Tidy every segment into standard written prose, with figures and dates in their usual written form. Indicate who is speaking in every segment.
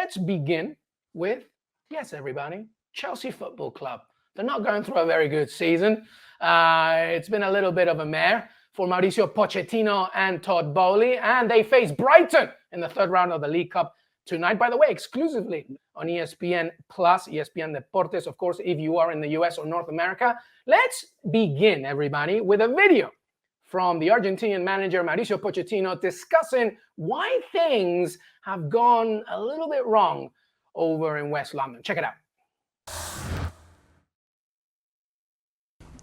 Speaker 1: let's begin with, yes, everybody, Chelsea Football Club. They're not going through a very good season. It's been a little bit of a mare for Mauricio Pochettino and Todd Boehly, and they face Brighton in the third round of the League Cup tonight, by the way, exclusively on ESPN Plus, ESPN Deportes, of course, if you are in the US or North America. Let's begin, everybody, with a video from the Argentinian manager Mauricio Pochettino discussing why things have gone a little bit wrong over in West London. Check it out.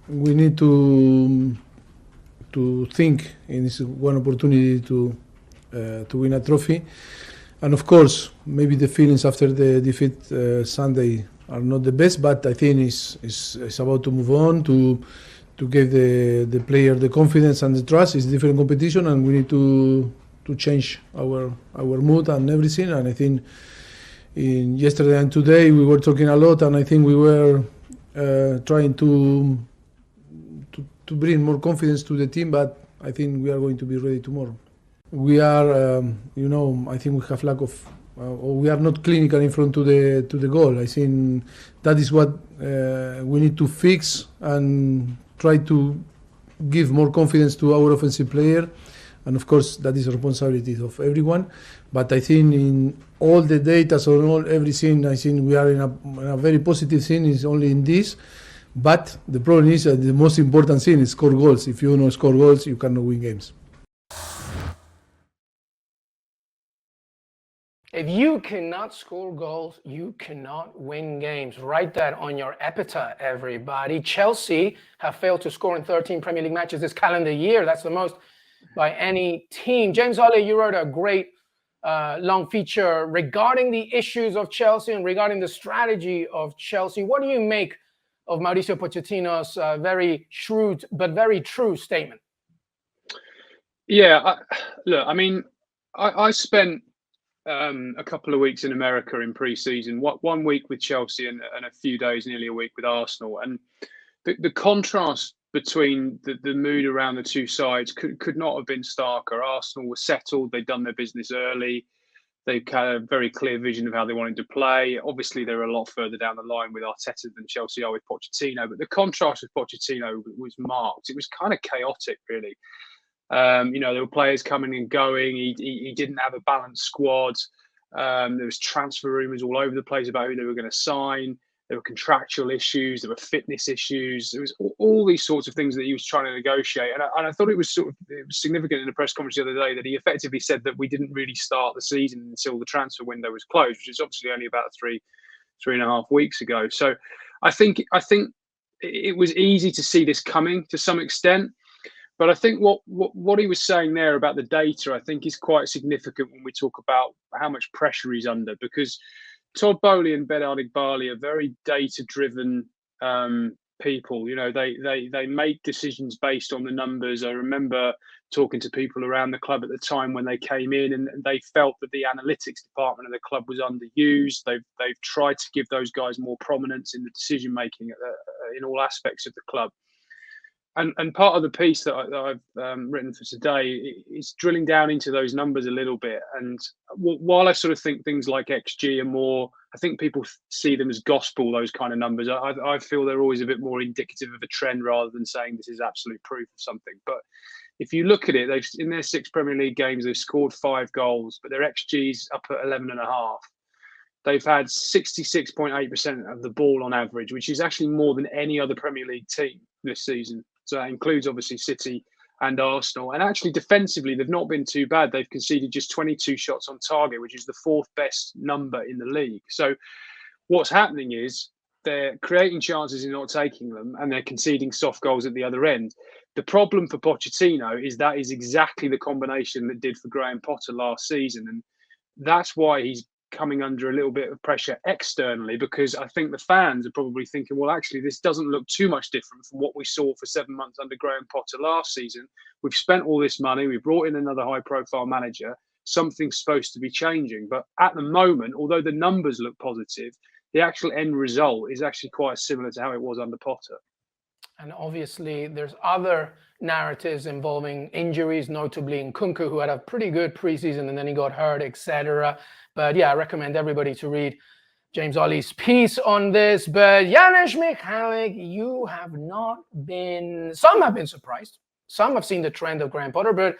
Speaker 2: We need to think in this one opportunity to win a trophy, and of course maybe the feelings after the defeat Sunday are not the best, but I think it's about to move on, to give the player the confidence and the trust. It's a different competition, and we need to change our mood and everything. And I think in yesterday and today we were talking a lot, and I think we were trying to bring more confidence to the team, but I think we are going to be ready tomorrow. We are, I think we have lack of, or we are not clinical in front to the goal. I think that is what we need to fix and try to give more confidence to our offensive player. And of course, that is a responsibility of everyone. But I think in all the data, so everything, I think we are in a very positive thing. It's only in this. But the problem is that the most important thing is score goals. If you don't score goals, you cannot win games.
Speaker 1: If you cannot score goals, you cannot win games. Write that on your epitaph, everybody. Chelsea have failed to score in 13 Premier League matches this calendar year. That's the most by any team. James Olley, you wrote a great long feature regarding the issues of Chelsea and regarding the strategy of Chelsea. What do you make of Mauricio Pochettino's very shrewd but very true statement?
Speaker 3: Yeah, I spent a couple of weeks in America in pre-season, 1 week with Chelsea and a few days, nearly a week with Arsenal. And the contrast between the mood around the two sides could not have been starker. Arsenal were settled. They'd done their business early. They've had a very clear vision of how they wanted to play. Obviously, they're a lot further down the line with Arteta than Chelsea are with Pochettino. But the contrast with Pochettino was marked. It was kind of chaotic, really. There were players coming and going. He didn't have a balanced squad. There was transfer rumours all over the place about who they were going to sign. There were contractual issues. There were fitness issues. There was all these sorts of things that he was trying to negotiate. And I thought it was significant in the press conference the other day that he effectively said that we didn't really start the season until the transfer window was closed, which is obviously only about three and a half weeks ago. So I think it was easy to see this coming to some extent. But I think what he was saying there about the data, I think, is quite significant when we talk about how much pressure he's under, because Todd Boehly and Ben Bali are very data-driven people. They make decisions based on the numbers. I remember talking to people around the club at the time when they came in, and they felt that the analytics department of the club was underused. They've tried to give those guys more prominence in the decision making in all aspects of the club. And part of the piece that I've written for today is drilling down into those numbers a little bit. And while I sort of think things like XG are more, I think people see them as gospel, those kind of numbers. I feel they're always a bit more indicative of a trend rather than saying this is absolute proof of something. But if you look at it, in their 6 Premier League games, they've scored 5 goals, but their XG's up at 11.5. They've had 66.8% of the ball on average, which is actually more than any other Premier League team this season. So that includes obviously City and Arsenal. And actually defensively, they've not been too bad. They've conceded just 22 shots on target, which is the 4th best number in the league. So what's happening is they're creating chances and not taking them, and they're conceding soft goals at the other end. The problem for Pochettino is that is exactly the combination that did for Graham Potter last season. And that's why he's coming under a little bit of pressure externally, because I think the fans are probably thinking, well, actually, this doesn't look too much different from what we saw for 7 months under Graham Potter last season. We've spent all this money. We've brought in another high-profile manager. Something's supposed to be changing. But at the moment, although the numbers look positive, the actual end result is actually quite similar to how it was under Potter.
Speaker 1: And obviously, there's other narratives involving injuries, notably Nkunku, who had a pretty good preseason and then he got hurt, etc. But yeah, I recommend everybody to read James Olley's piece on this. But Janusz, Michallik, you have not been, some have been surprised. Some have seen the trend of Graham Potter, but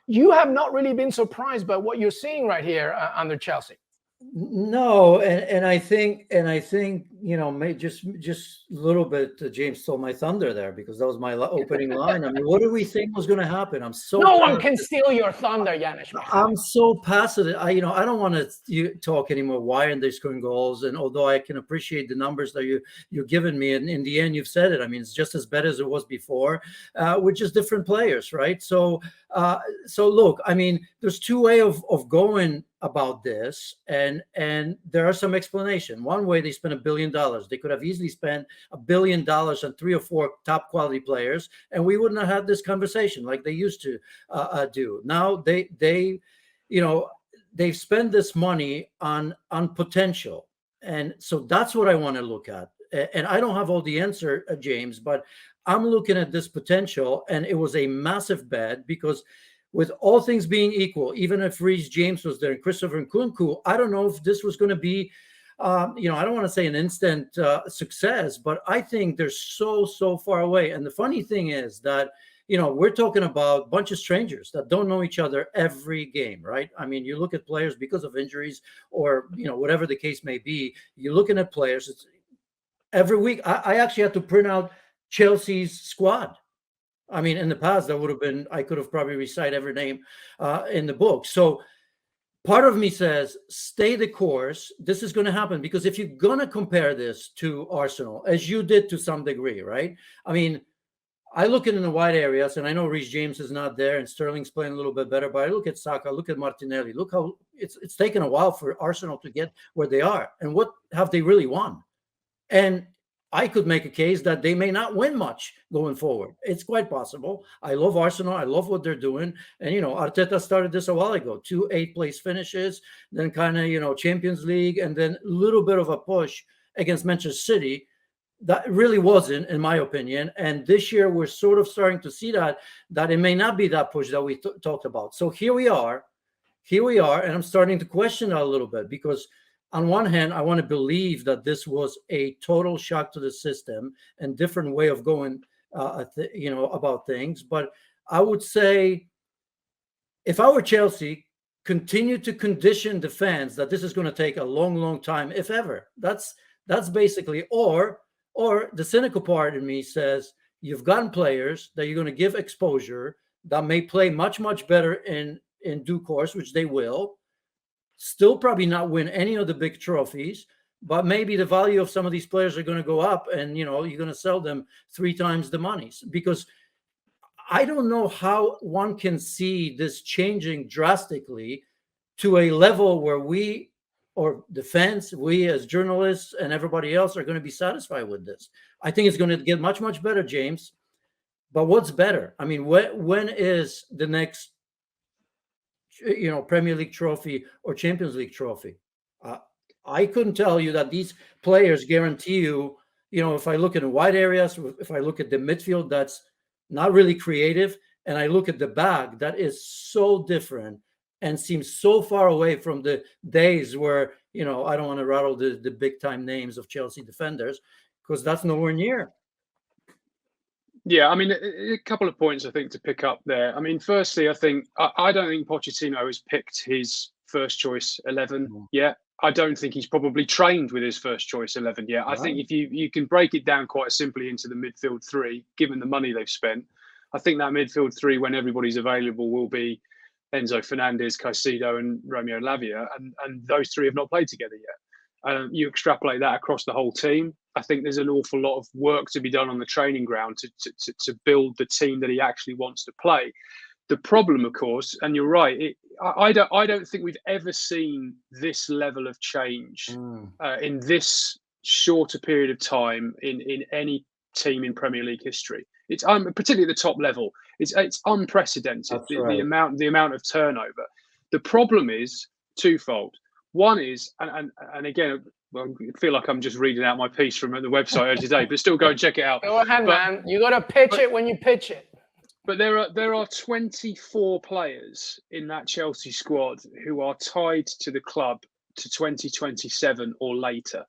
Speaker 1: you have not really been surprised by what you're seeing right here under Chelsea.
Speaker 4: No, and I think you know, just a little bit. James stole my thunder there because that was my opening line. I mean, what do we think was going to happen? I'm so
Speaker 1: no one can steal your thunder, Janusz.
Speaker 4: I'm so passive. I don't want to talk anymore. Why aren't they scoring goals? And although I can appreciate the numbers that you're giving me, and in the end, you've said it. I mean, it's just as bad as it was before, with just different players, right? So look, I mean, there's two ways of going about this, and there are some explanation. One way, they spent $1 billion. They could have easily spent $1 billion on 3 or 4 top quality players, and we wouldn't have had this conversation like they used to do. Now they've spent this money on potential, and so that's what I want to look at. And I don't have all the answer, James, but I'm looking at this potential, and it was a massive bet because, with all things being equal, even if Reece James was there and Christopher Nkunku, I don't know if this was going to be, I don't want to say an instant success, but I think they're so far away. And the funny thing is that, we're talking about a bunch of strangers that don't know each other every game, right? I mean, you look at players because of injuries or, whatever the case may be, you're looking at players. It's every week. I actually had to print out Chelsea's squad. I mean, in the past, that would have been, I could have probably recited every name in the book. So part of me says, stay the course. This is going to happen because if you're going to compare this to Arsenal, as you did to some degree, right? I mean, I look in the wide areas, and I know Reece James is not there and Sterling's playing a little bit better, but I look at Saka, look at Martinelli, look how it's taken a while for Arsenal to get where they are. And what have they really won? And I could make a case that they may not win much going forward. It's quite possible. I love Arsenal. I love what they're doing. And, Arteta started this a while ago, 2 8th-place finishes, then kind of, Champions League, and then a little bit of a push against Manchester City. That really wasn't, in my opinion. And this year, we're sort of starting to see that it may not be that push that we talked about. So here we are, and I'm starting to question that a little bit because, on one hand, I want to believe that this was a total shock to the system and different way of going, about things. But I would say, if I were Chelsea, continue to condition the fans that this is going to take a long, long time, if ever. That's basically, or the cynical part in me says, you've gotten players that you're going to give exposure that may play much, much better in due course, which they will. Still probably not win any of the big trophies, but maybe the value of some of these players are going to go up, and you're going to sell them 3 times the money. Because I don't know how one can see this changing drastically to a level where we, or the fans, we as journalists and everybody else, are going to be satisfied with this. I think it's going to get much, much better, James. But what's better? I mean, when is the next Premier League trophy or Champions League trophy? I couldn't tell you that these players guarantee you, if I look at the wide areas, if I look at the midfield, that's not really creative, and I look at the back, that is so different and seems so far away from the days where, I don't want to rattle the big time names of Chelsea defenders, because that's nowhere near.
Speaker 3: Yeah, I mean, a couple of points I think to pick up there. I mean, firstly, I don't think Pochettino has picked his first choice 11 yet. I don't think he's probably trained with his first choice 11 yet. Right. I think if you can break it down quite simply into the midfield 3, given the money they've spent, I think that midfield 3, when everybody's available, will be Enzo Fernandez, Caicedo, and Romeo Lavia, and those 3 have not played together yet. You extrapolate that across the whole team, I think there's an awful lot of work to be done on the training ground to build the team that he actually wants to play. The problem, of course, and you're right, I don't think we've ever seen this level of change in this shorter period of time in any team in Premier League history. It's particularly at the top level. It's unprecedented. The amount of turnover. The problem is twofold. One is, and again, well, I feel like I'm just reading out my piece from the website earlier today, but still go and check it out.
Speaker 1: Go ahead, man. You got to pitch it when you pitch it.
Speaker 3: But there are 24 players in that Chelsea squad who are tied to the club to 2027 or later.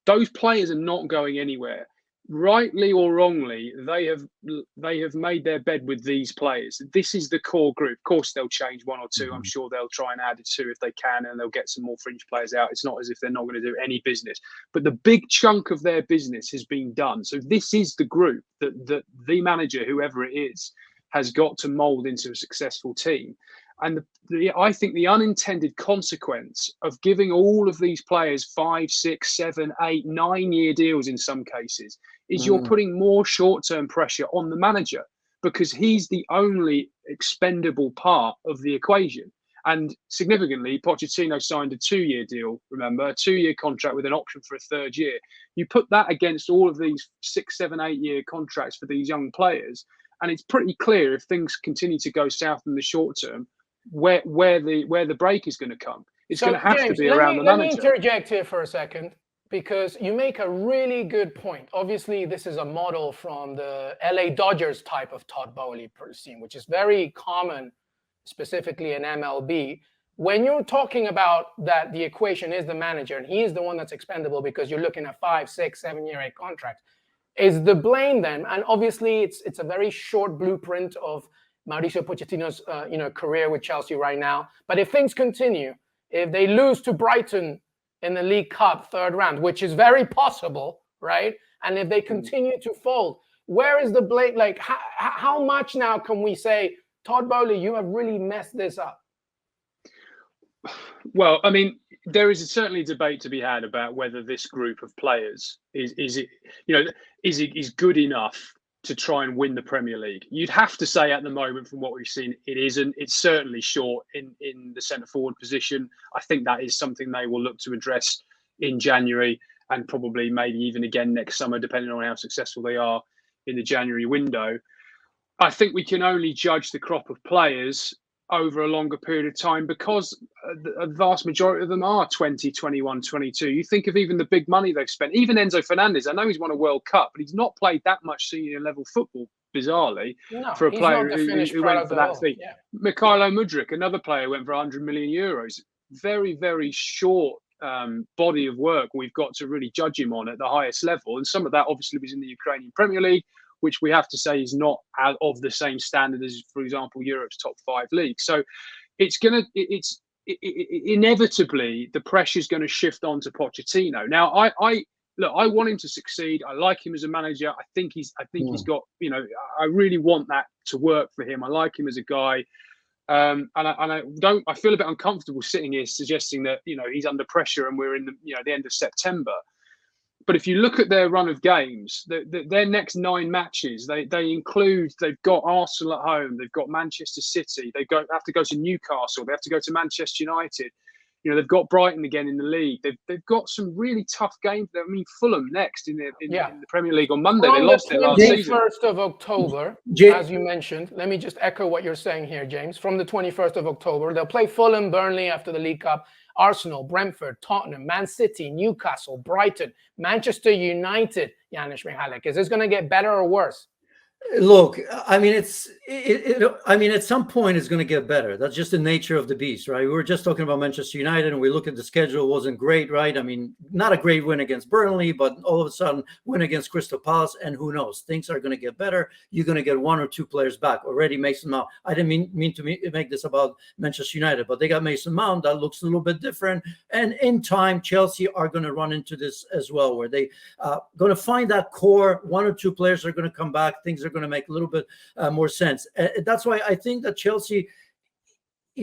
Speaker 3: Those players are not going anywhere. Rightly or wrongly, they have made their bed with these players. This is the core group. Of course, they'll change one or two. I'm sure they'll try and add two if they can, and they'll get some more fringe players out. It's not as if they're not going to do any business. But the big chunk of their business has been done. So this is the group that the manager, whoever it is, has got to mould into a successful team. And I think the unintended consequence of giving all of these players 5, 6, 7, 8, 9-year deals in some cases is you're putting more short-term pressure on the manager, because he's the only expendable part of the equation. And significantly, Pochettino signed a 2-year deal, remember, a 2-year contract with an option for a 3rd year. You put that against all of these 6, 7, 8-year contracts for these young players, and it's pretty clear if things continue to go south in the short term, where the break is going to come. It's going to have to be around the manager.
Speaker 1: Let me interject here for a second, because you make a really good point. Obviously, this is a model from the LA Dodgers type of Todd Boehly scene, which is very common, specifically in MLB. When you're talking about that, the equation is the manager, and he is the one that's expendable because you're looking at 5, 6, 7-year contracts. Is the blame then? And obviously, it's a very short blueprint of Mauricio Pochettino's career with Chelsea right now. But if things continue, if they lose to Brighton in the League Cup 3rd round, which is very possible, right? And if they continue to fold, where is the blame? Like, how much now can we say, Todd Boehly, you have really messed this up?
Speaker 3: Well, I mean, there is certainly a debate to be had about whether this group of players is good enough to try and win the Premier League. You'd have to say at the moment, from what we've seen, it isn't. It's certainly short in the centre forward position. I think that is something they will look to address in January, and probably maybe even again next summer, depending on how successful they are in the January window. I think we can only judge the crop of players over a longer period of time, because a vast majority of them are 20, 21, 22. You think of even the big money they've spent. Even Enzo Fernandez, I know he's won a World Cup, but he's not played that much senior level football, bizarrely, for a player who went for that fee. Yeah. Michallik Mudryk, another player who went for 100 million euros. Very, very short body of work we've got to really judge him on at the highest level. And some of that obviously was in the Ukrainian Premier League, which we have to say is not of the same standard as, for example, Europe's top 5 leagues. So it's inevitably the pressure is going to shift on to Pochettino. Now, I want him to succeed. I like him as a manager. I think he's got, I really want that to work for him. I like him as a guy. And I feel a bit uncomfortable sitting here suggesting that, he's under pressure and we're in the end of September. But if you look at their run of games, their next 9 matches, they've got Arsenal at home, they've got Manchester City, they have to go to Newcastle, they have to go to Manchester United. They've got Brighton again in the league. They've got some really tough games. I mean, Fulham next in the Premier League on Monday. They lost it last season. From the 21st of October,
Speaker 1: as you mentioned, let me just echo what you're saying here, James. From the 21st of October, they'll play Fulham, Burnley after the League Cup, Arsenal, Brentford, Tottenham, Man City, Newcastle, Brighton, Manchester United. Janusz, Michallik, is this going to get better or worse?
Speaker 4: Look, I mean, at some point it's going to get better. That's just the nature of the beast, right? We were just talking about Manchester United, and we look at the schedule, it wasn't great, right? I mean, not a great win against Burnley, but all of a sudden win against Crystal Palace, and who knows? Things are going to get better. You're going to get 1 or 2 players back. Already Mason Mount. I didn't mean to make this about Manchester United, but they got Mason Mount. That looks a little bit different. And in time, Chelsea are going to run into this as well, where they going to find that core. 1 or 2 players are going to come back. Things are going to make a little bit more sense. That's why I think that Chelsea,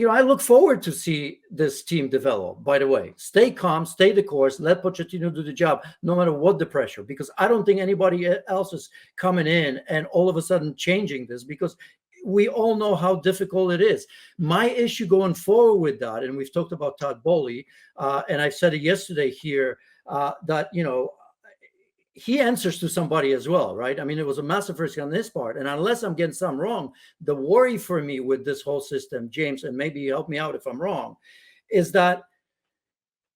Speaker 4: I look forward to see this team develop. By the way, stay calm, stay the course, let Pochettino do the job, no matter what the pressure, because I don't think anybody else is coming in and all of a sudden changing this, because we all know how difficult it is. My issue going forward with that, and we've talked about Todd Boehly, and I said it yesterday here, that, he answers to somebody as well, right? I mean, it was a massive risk on his part. And unless I'm getting something wrong, the worry for me with this whole system, James, and maybe help me out if I'm wrong, is that,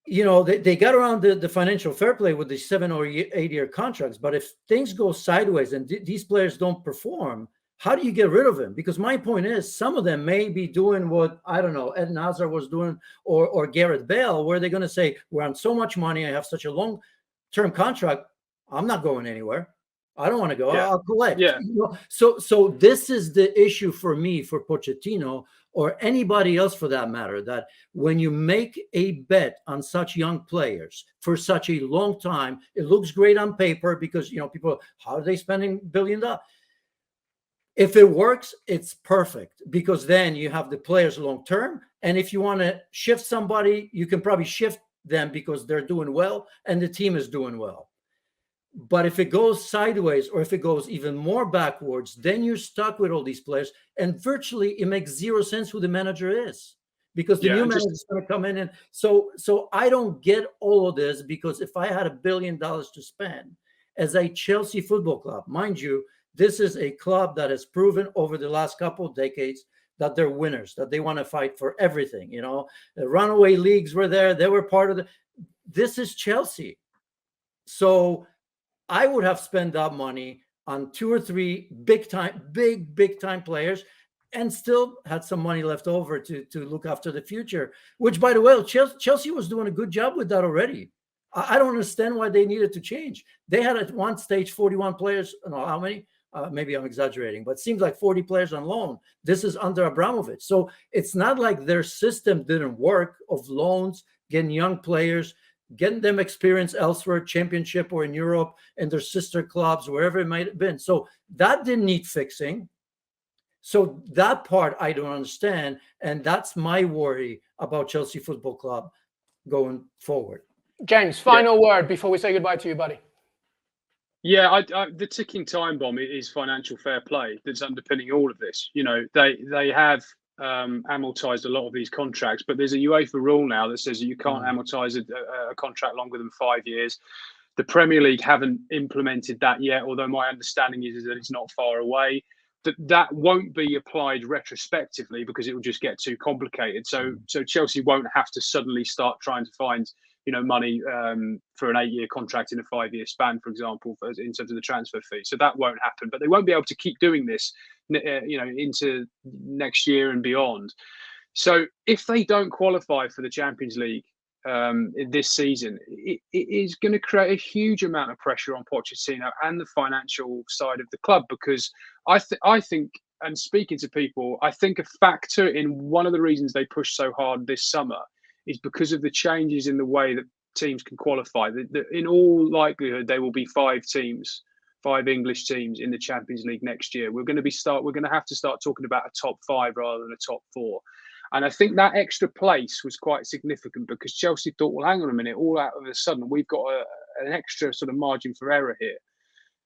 Speaker 4: they got around the financial fair play with the 7 or 8 year contracts. But if things go sideways and these players don't perform, how do you get rid of him? Because my point is, some of them may be doing what, I don't know, Eden Hazard was doing, or Gareth Bale, where they're going to say, we're on so much money, I have such a long-term contract, I'm not going anywhere. I don't want to go. I'll collect.
Speaker 3: Yeah.
Speaker 4: You know? So this is the issue for me, for Pochettino, or anybody else for that matter, that when you make a bet on such young players for such a long time, it looks great on paper because, you know, people, how are they spending $1 billion? If it works, it's perfect, because then you have the players long term. And if you want to shift somebody, you can probably shift them because they're doing well and the team is doing well. But if it goes sideways, or if it goes even more backwards, then you're stuck with all these players. And virtually it makes zero sense who the manager is, because the new manager is going to come in. And so I don't get all of this, because if I had $1 billion to spend as a Chelsea Football Club, mind you, this is a club that has proven over the last couple of decades that they're winners, that they want to fight for everything. You know, the runaway leagues were there. They were part of this is Chelsea. So I would have spent that money on 2 or 3 big time players, and still had some money left over to look after the future, which, by the way, Chelsea was doing a good job with that already. I don't understand why they needed to change. They had at one stage 41 players. I don't know how many. Maybe I'm exaggerating, but it seems like 40 players on loan. This is under Abramovich. So it's not like their system didn't work of loans, getting young players, getting them experience elsewhere, championship or in Europe, and their sister clubs, wherever it might have been. So that didn't need fixing. So that part I don't understand. And that's my worry about Chelsea Football Club going forward.
Speaker 1: James, final word before we say goodbye to you, buddy.
Speaker 3: Yeah, the ticking time bomb is financial fair play that's underpinning all of this. You know, they have amortized a lot of these contracts, but there's a UEFA rule now that says that you can't amortize a contract longer than 5 years. The Premier League haven't implemented that yet, although my understanding is that it's not far away. That won't be applied retrospectively because it will just get too complicated. So Chelsea won't have to suddenly start trying to find, you know, money for an 8-year contract in a 5-year span, for example, in terms of the transfer fee. So that won't happen. But they won't be able to keep doing this, you know, into next year and beyond. So if they don't qualify for the Champions League this season, it is going to create a huge amount of pressure on Pochettino and the financial side of the club, because I think, and speaking to people, I think a factor in one of the reasons they pushed so hard this summer is because of the changes in the way that teams can qualify. In all likelihood, there will be 5 English teams in the Champions League next year. We're going to have to start talking about a top 5 rather than a top 4. And I think that extra place was quite significant, because Chelsea thought, well, hang on a minute, all out of a sudden, we've got an extra sort of margin for error here.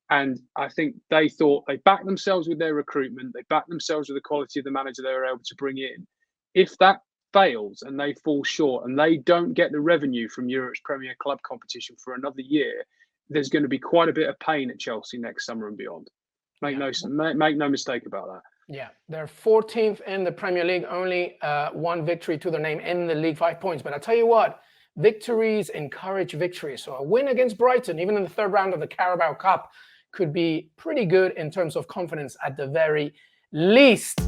Speaker 3: And I think they thought they backed themselves with their recruitment. They backed themselves with the quality of the manager they were able to bring in. If that fails and they fall short and they don't get the revenue from Europe's Premier Club competition for another year, there's going to be quite a bit of pain at Chelsea next summer and beyond. Make no mistake about that.
Speaker 1: Yeah, they're 14th in the Premier League, only 1 victory to their name in the league, 5 points. But I tell you what, victories encourage victories. So a win against Brighton, even in the 3rd round of the Carabao Cup, could be pretty good in terms of confidence at the very least.